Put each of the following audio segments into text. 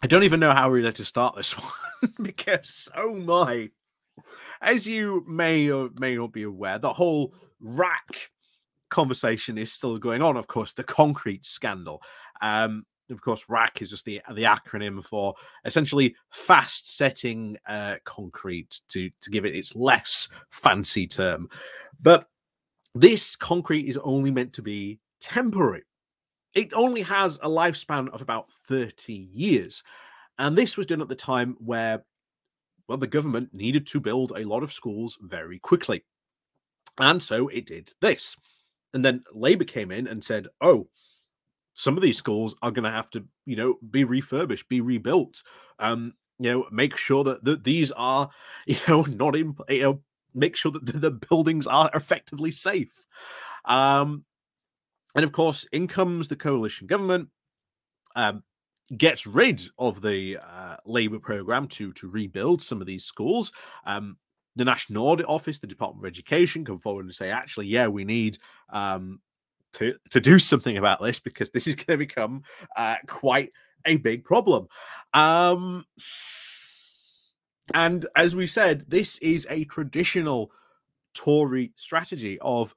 I don't even know how really to start this one because, oh my, as you may or may not be aware, the whole RAAC conversation is still going on. Of course, the concrete scandal. Of course, RAAC is just the acronym for essentially fast setting concrete to give it its less fancy term. But this concrete is only meant to be temporary. It only has a lifespan of about 30 years. And this was done at the time where, well, the government needed to build a lot of schools very quickly. And so it did this. And then Labour came in and said, oh, some of these schools are going to have to, be refurbished, be rebuilt. Make sure that these are, not in, make sure that the buildings are effectively safe. And of course, in comes the coalition government, gets rid of the Labour programme to rebuild some of these schools. The National Audit Office, the Department of Education, come forward and say, actually, yeah, we need to do something about this because this is going to become quite a big problem. And as we said, this is a traditional Tory strategy of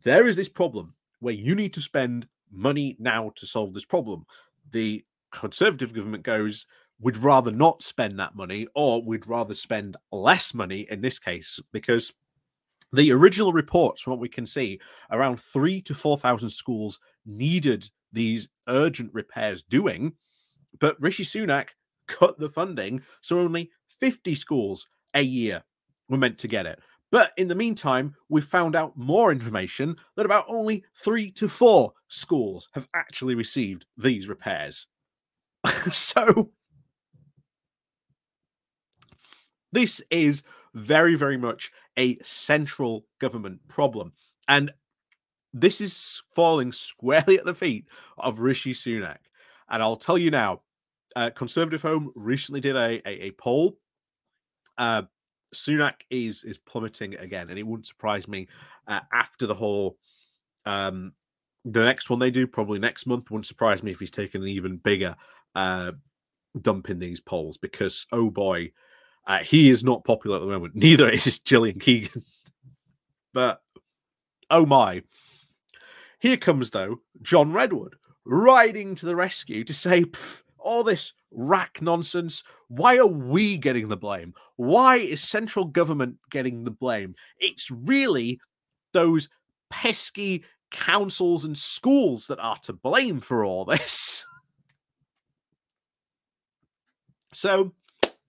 there is this problem where you need to spend money now to solve this problem. The Conservative government goes, we'd rather not spend that money, or we'd rather spend less money in this case, because the original reports, from what we can see, around 3,000 to 4,000 schools needed these urgent repairs doing, but Rishi Sunak cut the funding, so only 50 schools a year were meant to get it. But in the meantime, we've found out more information that about only 3 to 4 schools have actually received these repairs. So this is very, very much a central government problem. And this is falling squarely at the feet of Rishi Sunak. And I'll tell you now, Conservative Home recently did a poll. Sunak is plummeting again, and it wouldn't surprise me after the whole the next one they do, probably next month, wouldn't surprise me if he's taken an even bigger dump in these polls, because oh boy, he is not popular at the moment. Neither is Gillian Keegan. But oh my, here comes though John Redwood riding to the rescue to say, all this RAAC nonsense, why are we getting the blame? Why is central government getting the blame? It's really those pesky councils and schools that are to blame for all this. So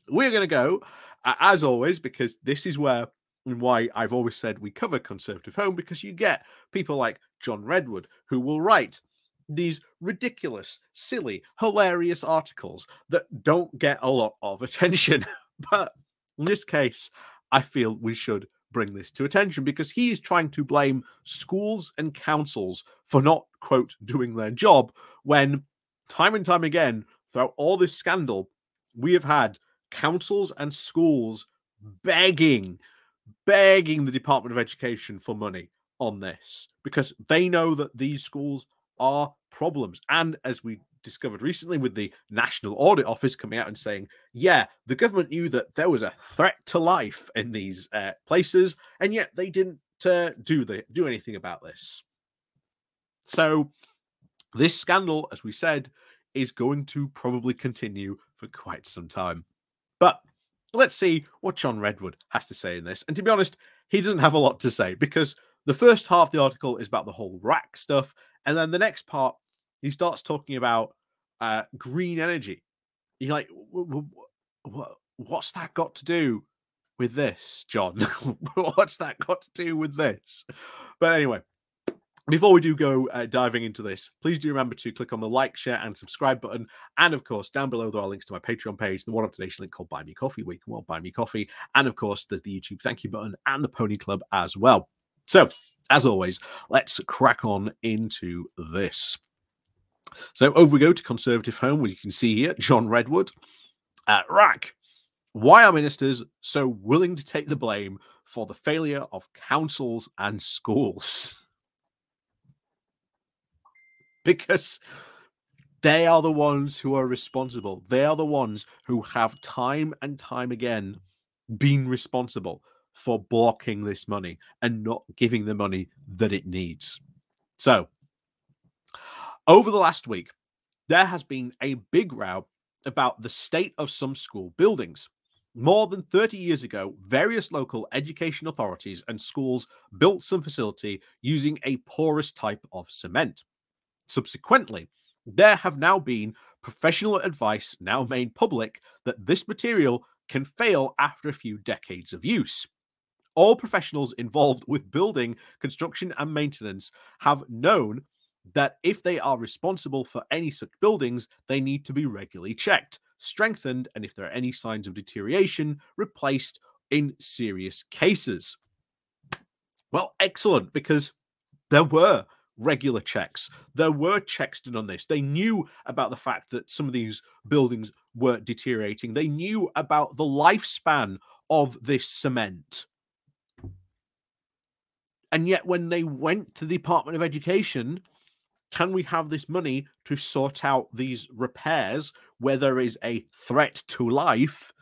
we're going to go, as always, because this is why I've always said we cover Conservative Home, because you get people like John Redwood who will write these ridiculous, silly, hilarious articles that don't get a lot of attention. But in this case, I feel we should bring this to attention, because he is trying to blame schools and councils for not, quote, doing their job, when time and time again, throughout all this scandal, we have had councils and schools begging the Department of Education for money on this, because they know that these schools are problems. And as we discovered recently with the National Audit Office coming out and saying, yeah, the government knew that there was a threat to life in these places, and yet they didn't do anything about this. So this scandal, as we said, is going to probably continue for quite some time. But let's see what John Redwood has to say in this. And to be honest, he doesn't have a lot to say, because the first half of the article is about the whole RAAC stuff. And then the next part, he starts talking about green energy. You're like, what's that got to do with this, John? What's that got to do with this? But anyway, before we do go diving into this, please do remember to click on the like, share, and subscribe button. And of course, down below there are links to my Patreon page, the One Up Donation link called Buy Me Coffee, where you can buy me coffee. And of course, there's the YouTube thank you button and the Pony Club as well. So, as always, let's crack on into this. So over we go to Conservative Home, where you can see here, John Redwood. RAAC. Why are ministers so willing to take the blame for the failure of councils and schools? Because They are the ones who are responsible. They are the ones who have time and time again been responsible for blocking this money and not giving the money that it needs. So, over the last week, there has been a big row about the state of some school buildings. More than 30 years ago, various local education authorities and schools built some facility using a porous type of cement. Subsequently, there have now been professional advice now made public that this material can fail after a few decades of use. All professionals involved with building, construction, and maintenance have known that if they are responsible for any such buildings, they need to be regularly checked, strengthened, and if there are any signs of deterioration, replaced in serious cases. Well, excellent, because there were regular checks. There were checks done on this. They knew about the fact that some of these buildings were deteriorating. They knew about the lifespan of this cement. And yet, when they went to the Department of Education, can we have this money to sort out these repairs where there is a threat to life?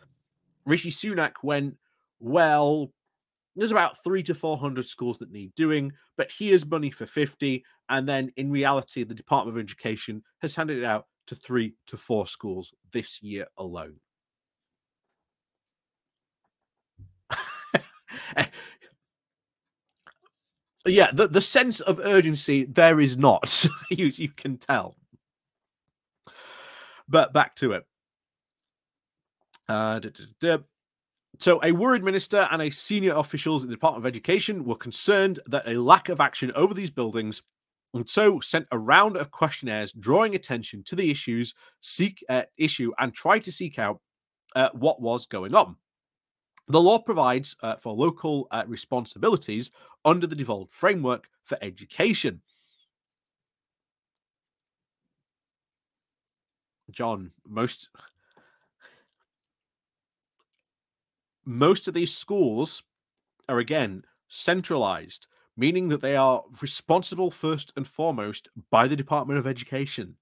Rishi Sunak went, well, there's about 300 to 400 schools that need doing, but here's money for 50. And then in reality, the Department of Education has handed it out to 3 to 4 schools this year alone. Yeah, the sense of urgency there is not, you can tell. But back to it. So a worried minister and a senior officials in the Department of Education were concerned that a lack of action over these buildings, and so sent a round of questionnaires drawing attention to the issue and tried to seek out what was going on. The law provides for local responsibilities under the devolved framework for education. John, most of these schools are, again, centralized, meaning that they are responsible first and foremost by the Department of Education.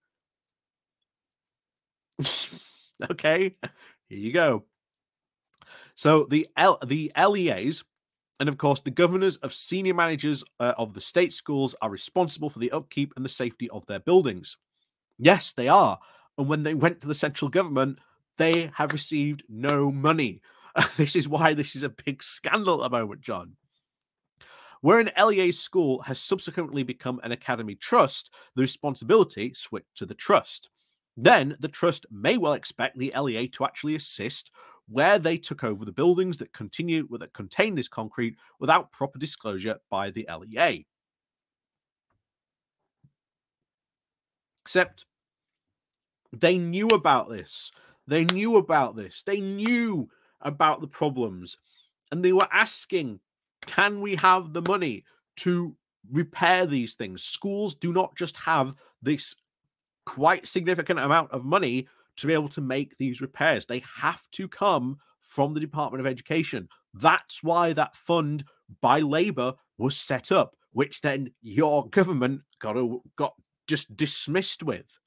Okay, here you go. So the LEAs, and of course the governors of senior managers of the state schools, are responsible for the upkeep and the safety of their buildings. Yes, they are. And when they went to the central government, they have received no money. This is why this is a big scandal at the moment, John. Where an LEA school has subsequently become an academy trust, the responsibility switched to the trust. Then the trust may well expect the LEA to actually assist where they took over the buildings that contain this concrete without proper disclosure by the LEA. Except they knew about this. They knew about this. They knew about the problems. And they were asking, can we have the money to repair these things? Schools do not just have this quite significant amount of money to be able to make these repairs. They have to come from the Department of Education. That's why that fund by Labour was set up, which then your government got just dismissed with.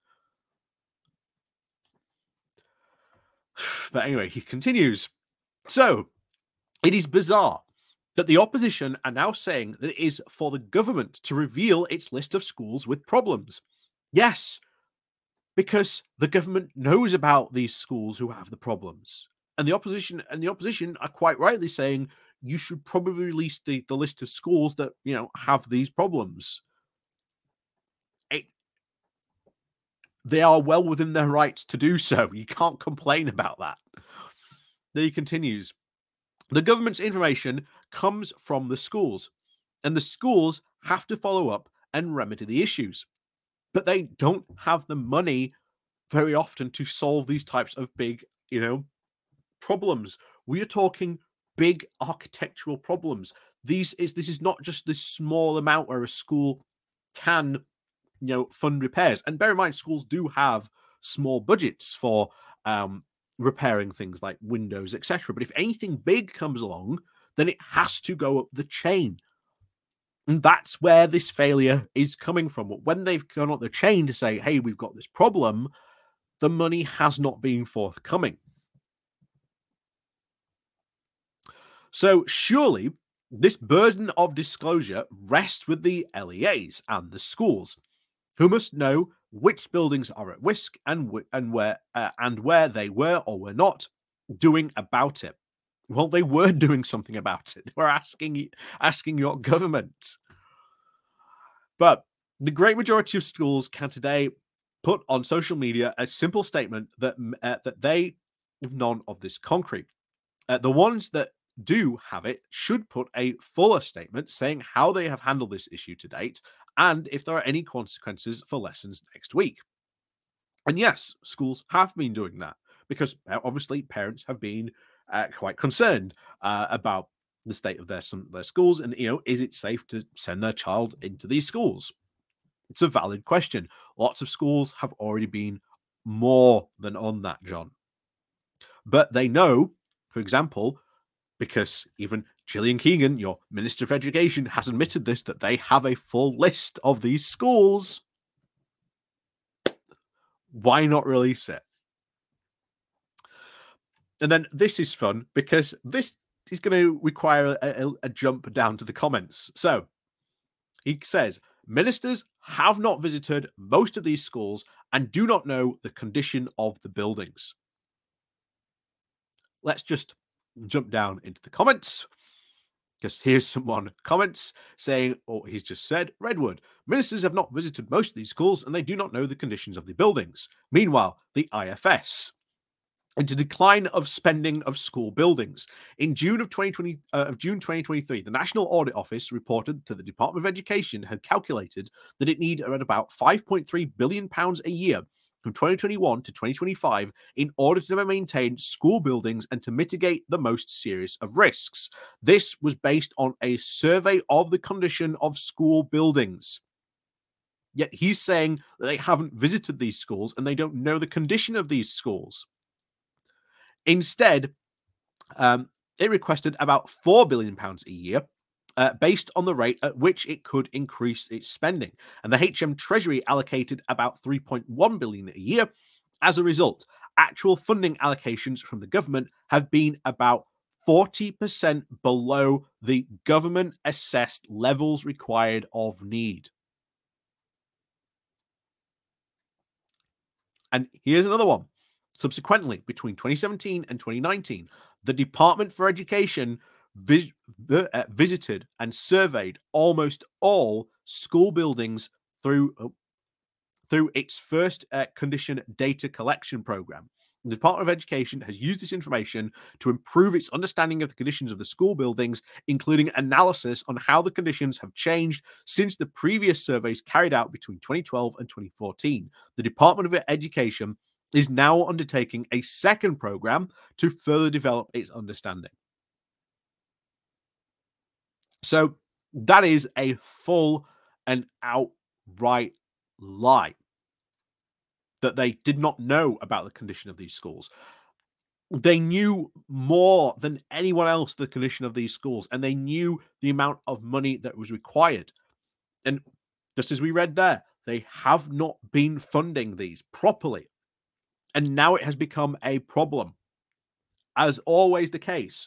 But anyway, he continues. So, it is bizarre that the opposition are now saying that it is for the government to reveal its list of schools with problems. Yes, because the government knows about these schools who have the problems. And the opposition are quite rightly saying you should probably release the list of schools that, have these problems. They are well within their rights to do so. You can't complain about that. Then he continues. The government's information comes from the schools, and the schools have to follow up and remedy the issues. But they don't have the money very often to solve these types of big, problems. We are talking big architectural problems. This is not just this small amount where a school can, fund repairs. And bear in mind, schools do have small budgets for repairing things like windows, etc. But if anything big comes along, then it has to go up the chain. And that's where this failure is coming from. When they've gone up the chain to say, hey, we've got this problem, the money has not been forthcoming. So surely this burden of disclosure rests with the LEAs and the schools, who must know which buildings are at risk and where they were or were not doing about it. Well, they were doing something about it. They were asking your government. But the great majority of schools can today put on social media a simple statement that they have none of this concrete. The ones that do have it should put a fuller statement saying how they have handled this issue to date and if there are any consequences for lessons next week. And yes, schools have been doing that because obviously parents have been quite concerned about the state of their schools and, is it safe to send their child into these schools? It's a valid question. Lots of schools have already been more than on that, John. But they know, for example, because even Gillian Keegan, your Minister of Education, has admitted this, that they have a full list of these schools. Why not release it? And then this is fun because this is going to require a jump down to the comments. So he says, ministers have not visited most of these schools and do not know the condition of the buildings. Let's just jump down into the comments, because here's someone comments saying, oh, he's just said, Redwood, ministers have not visited most of these schools and they do not know the conditions of the buildings. Meanwhile, the IFS, into decline of spending of school buildings. In June of 2023, the National Audit Office reported that the Department of Education had calculated that it needed around about £5.3 billion a year from 2021 to 2025 in order to maintain school buildings and to mitigate the most serious of risks. This was based on a survey of the condition of school buildings. Yet he's saying that they haven't visited these schools and they don't know the condition of these schools. Instead, it requested about £4 billion a year, based on the rate at which it could increase its spending. And the HM Treasury allocated about £3.1 billion a year. As a result, actual funding allocations from the government have been about 40% below the government assessed levels required of need. And here's another one. Subsequently, between 2017 and 2019, the Department for Education visited and surveyed almost all school buildings through its first condition data collection program. The Department of Education has used this information to improve its understanding of the conditions of the school buildings, including analysis on how the conditions have changed since the previous surveys carried out between 2012 and 2014. The Department of Education is now undertaking a second program to further develop its understanding. So that is a full and outright lie, that they did not know about the condition of these schools. They knew more than anyone else the condition of these schools, and they knew the amount of money that was required. And just as we read there, they have not been funding these properly. And now it has become a problem. As always the case,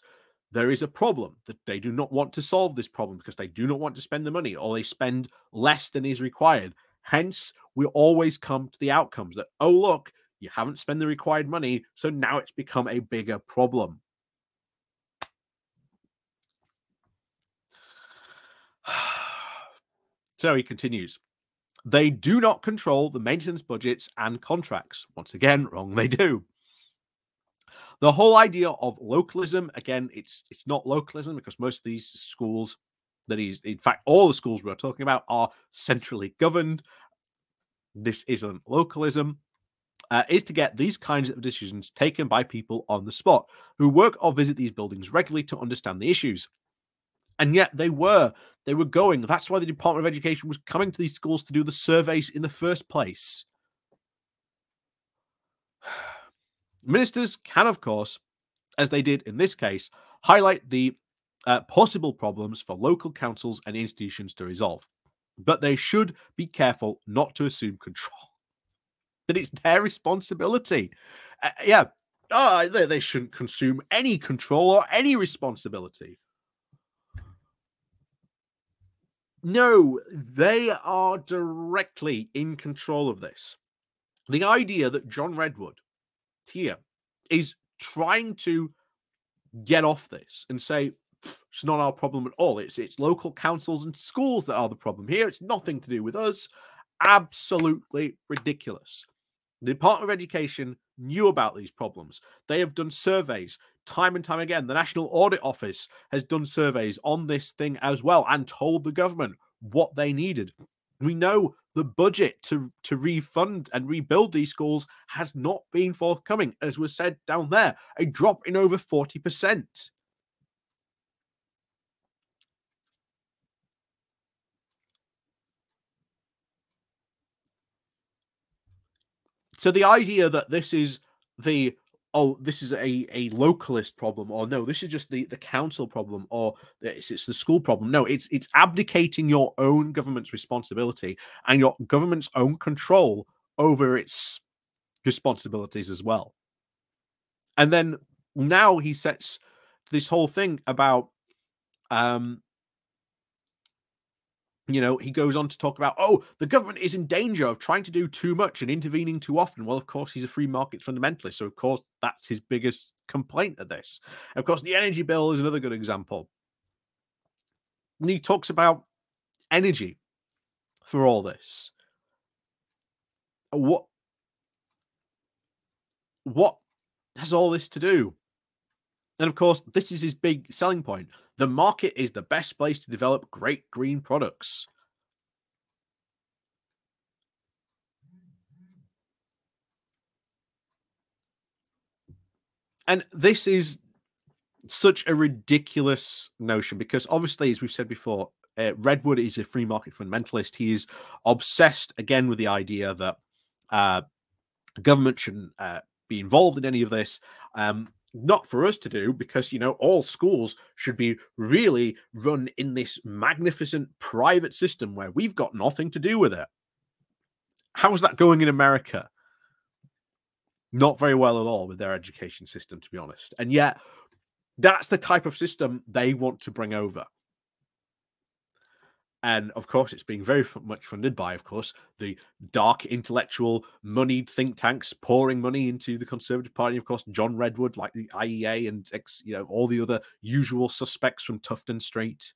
there is a problem that they do not want to solve this problem because they do not want to spend the money, or they spend less than is required. Hence, we always come to the outcomes that, oh, look, you haven't spent the required money, so now it's become a bigger problem. So he continues. They do not control the maintenance budgets and contracts. Once again, wrong, they do. The whole idea of localism, again, it's not localism because most of these schools in fact, all the schools we're talking about are centrally governed. This isn't localism. Is to get these kinds of decisions taken by people on the spot who work or visit these buildings regularly to understand the issues. And yet they were going. That's why the Department of Education was coming to these schools to do the surveys in the first place. Ministers can, of course, as they did in this case, highlight the possible problems for local councils and institutions to resolve. But they should be careful not to assume control. That it's their responsibility. Yeah. Oh, they shouldn't consume any control or any responsibility. No, they are directly in control of this. The idea that John Redwood here is trying to get off this and say it's not our problem at all. It's local councils and schools that are the problem here. It's nothing to do with us. Absolutely ridiculous. The Department of Education knew about these problems. They have done surveys time and time again. The National Audit Office has done surveys on this thing as well and told the government what they needed. We know the budget to refund and rebuild these schools has not been forthcoming, as was said down there, a drop in over 40%. So the idea that this is this is a localist problem, or no, this is just the council problem, or it's the school problem. No, it's abdicating your own government's responsibility and your government's own control over its responsibilities as well. And then now he sets this whole thing about he goes on to talk about, oh, the government is in danger of trying to do too much and intervening too often. Well, of course, he's a free market fundamentalist. So, of course, that's his biggest complaint at this. Of course, the energy bill is another good example. And he talks about energy for all this. What has all this to do? And of course, this is his big selling point. The market is the best place to develop great green products. And this is such a ridiculous notion because obviously, as we've said before, Redwood is a free market fundamentalist. He is obsessed again with the idea that government shouldn't be involved in any of this. Not for us to do, because all schools should be really run in this magnificent private system where we've got nothing to do with it. How's that going in America? Not very well at all with their education system, to be honest. And yet, that's the type of system they want to bring over. And of course, it's being very much funded by, of course, the dark intellectual moneyed think tanks pouring money into the Conservative Party. Of course, John Redwood, like the IEA and all the other usual suspects from Tufton Street.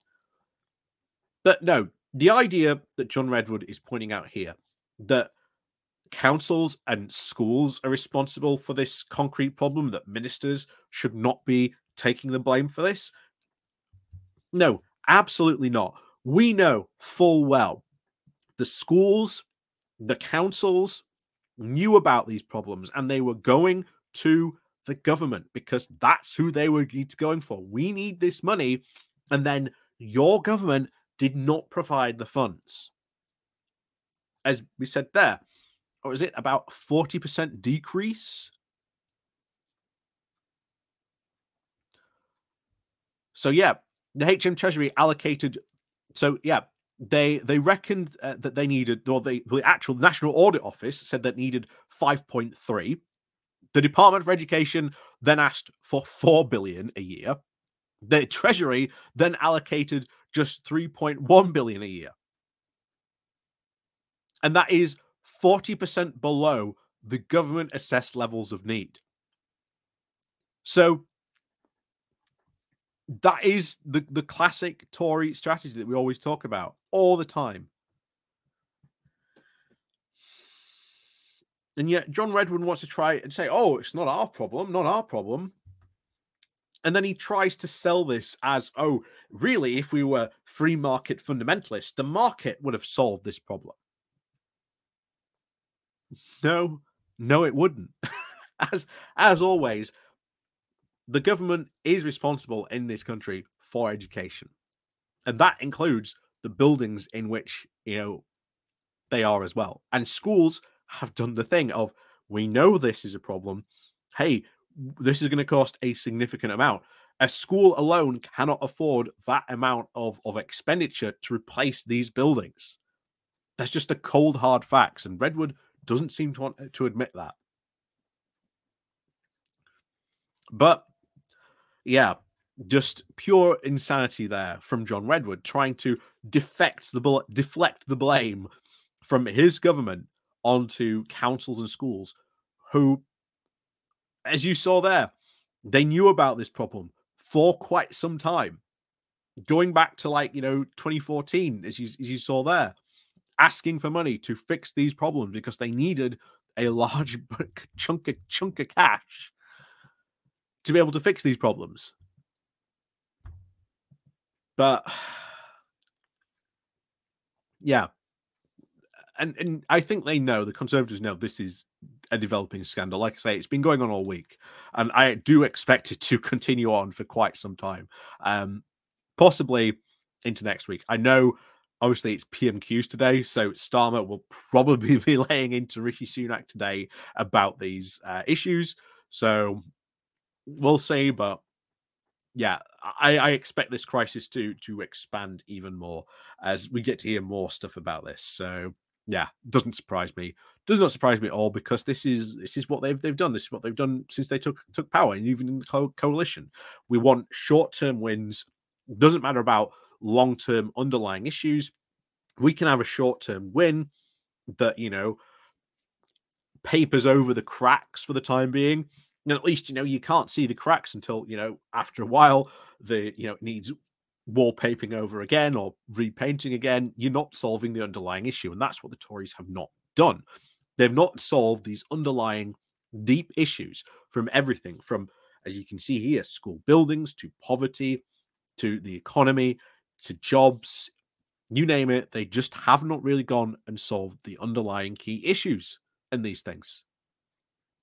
But no, the idea that John Redwood is pointing out here, that councils and schools are responsible for this concrete problem, that ministers should not be taking the blame for this. No, absolutely not. We know full well the schools, the councils knew about these problems and they were going to the government because that's who they were going for. We need this money. And then your government did not provide the funds. As we said there, or is it about 40% decrease? So yeah, the HM Treasury allocated. So yeah, they reckoned that they needed, or the actual National Audit Office said that needed 5.3. The Department of Education then asked for 4 billion a year. The Treasury then allocated just 3.1 billion a year. And that is 40% below the government assessed levels of need. So that is the classic Tory strategy that we always talk about all the time. And yet John Redwood wants to try and say, oh, it's not our problem, not our problem. And then he tries to sell this as, oh, really, if we were free market fundamentalists, the market would have solved this problem. No, it wouldn't. As always, the government is responsible in this country for education. And that includes the buildings in which, they are as well. And schools have done the thing of, we know this is a problem. Hey, this is going to cost a significant amount. A school alone cannot afford that amount of expenditure to replace these buildings. That's just a cold, hard facts, and Redwood doesn't seem to want to admit that. But yeah, just pure insanity there from John Redwood, trying to deflect the blame from his government onto councils and schools, who, as you saw there, they knew about this problem for quite some time, going back to 2014, as you saw there, asking for money to fix these problems because they needed a large chunk of cash to be able to fix these problems. But yeah, and I think they know, the Conservatives know, this is a developing scandal. Like I say, it's been going on all week, and I do expect it to continue on for quite some time, possibly into next week. I know, obviously, it's PMQs today, so Starmer will probably be laying into Rishi Sunak today about these issues. So we'll see, but yeah, I expect this crisis to expand even more as we get to hear more stuff about this. So yeah, doesn't surprise me. Does not surprise me at all, because this is what they've done. This is what they've done since they took power, and even in the coalition. We want short-term wins. Doesn't matter about long-term underlying issues. We can have a short-term win that, papers over the cracks for the time being. And at least, you can't see the cracks until, after a while, it needs wallpapering over again or repainting again. You're not solving the underlying issue. And that's what the Tories have not done. They've not solved these underlying deep issues, from everything from, as you can see here, school buildings to poverty, to the economy, to jobs, you name it. They just have not really gone and solved the underlying key issues in these things.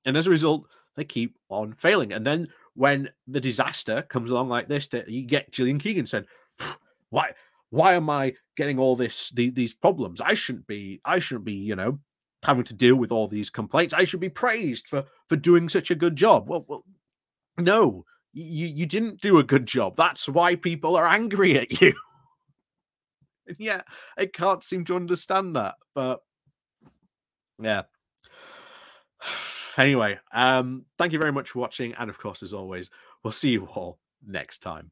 And as a result, they keep on failing. And then when the disaster comes along like this, that you get Gillian Keegan said, why am I getting all these problems? I shouldn't be, having to deal with all these complaints. I should be praised for doing such a good job. Well, no, you didn't do a good job. That's why people are angry at you. And yeah, I can't seem to understand that. But yeah. Anyway, thank you very much for watching. And of course, as always, we'll see you all next time.